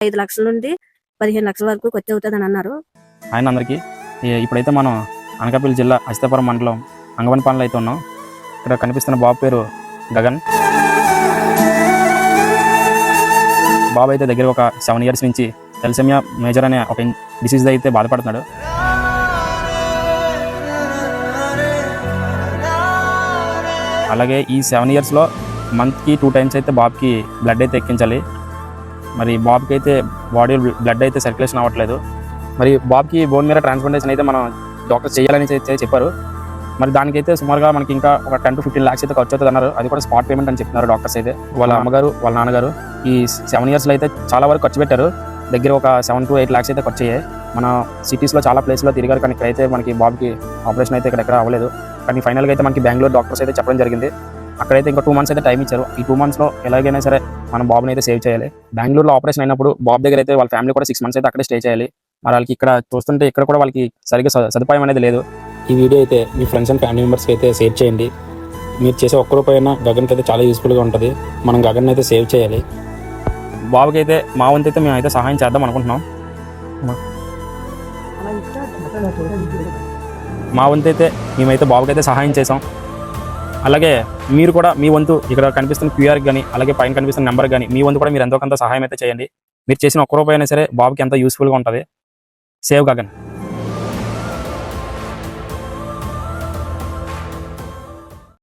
5 లక్షల నుండి 15 లక్షల వరకు ఖర్చు అవుతుందని అన్నారు. ఆయన అందరికీ ఇప్పుడైతే మనం అనకాపల్లి జిల్లా అచితాపురం మండలం అంగవనపాలెంలో అయితే ఉన్నాం. ఇక్కడ కనిపిస్తున్న బాబు పేరు గగన్. బాబు అయితే దగ్గర ఒక 7 years నుంచి తలసేమియా మేజర్ అనే ఒక డిసీజ్ అయితే బాధపడుతున్నాడు. అలాగే ఈ 7 yearsలో మంత్కి 2 times అయితే బాబుకి బ్లడ్ అయితే ఎక్కించాలి. మరి బాబుకి అయితే బాడీ బ్లడ్ అయితే సర్క్యులేషన్ అవ్వట్లేదు. మరి బాబుకి బోన్ మీద ట్రాన్స్ప్లాంటేషన్ అయితే మనం డాక్టర్ చేయాలని చెప్పారు. మరి దానికైతే సుమారుగా మనకి ఇంకా ఒక 10 to 15 lakhs అయితే ఖర్చు అవుతుంది అన్నారు. అది కూడా స్పాట్ పేమెంట్ అని చెప్తున్నారు డాక్టర్స్ అయితే. వాళ్ళ అమ్మగారు వాళ్ళ నాన్నగారు ఈ 7 yearsలో అయితే చాలా వరకు ఖర్చు పెట్టారు. దగ్గర ఒక 7 to 8 lakhs అయితే ఖర్చు అయ్యాయి. మన సిటీస్లో చాలా ప్లేస్లో తిరిగారు, కానీ ఇక్కడైతే మనకి బాబుకి ఆపరేషన్ అయితే ఇక్కడ అవ్వలేదు. కానీ ఫైనల్గా అయితే మనకి బెంగళూరు డాక్టర్స్ అయితే చెప్పడం జరిగింది. అక్కడైతే ఇంకా 2 months అయితే టైం ఇచ్చారు. ఈ 2 monthsలో ఎలాగైనా సరే మన బాబుని అయితే సేవ్ చేయాలి. బెంగళూరులో ఆపరేషన్ అయినప్పుడు బాబు దగ్గర అయితే వాళ్ళ ఫ్యామిలీ కూడా 6 months అయితే అక్కడే స్టే చేయాలి. మరి వాళ్ళకి ఇక్కడ చూస్తుంటే ఇక్కడ కూడా వాళ్ళకి సరిగ్గా సదుపాయం అనేది లేదు. ఈ వీడియో అయితే మీ ఫ్రెండ్స్ అండ్ ఫ్యామిలీ మెంబర్స్కి అయితే షేర్ చేయండి. మీరు చేసే ఒక్క రూపాయి అయినా గగన్కి అయితే చాలా యూస్ఫుల్గా ఉంటుంది. మనం గగన్ అయితే సేవ్ చేయాలి. బాబుకి అయితే మా వంతు అయితే మేము అయితే సహాయం చేద్దాం అనుకుంటున్నాం. మా వంతు అయితే మేమైతే బాబుకి అయితే సహాయం చేసాం. అలాగే మీరు కూడా మీ వంతు ఇక్కడ కనిపిస్తున్న క్యూఆర్కి కానీ అలాగే పైన కనిపిస్తున్న నెంబర్కి కానీ మీ వంతు కూడా మీరు ఎంతో కొంత సహాయం అయితే చేయండి. మీరు చేసిన ఒక్క రూపాయి అయినా సరే బాబుకి ఎంత యూస్ఫుల్గా ఉంటుంది. సేవ్ గగన్.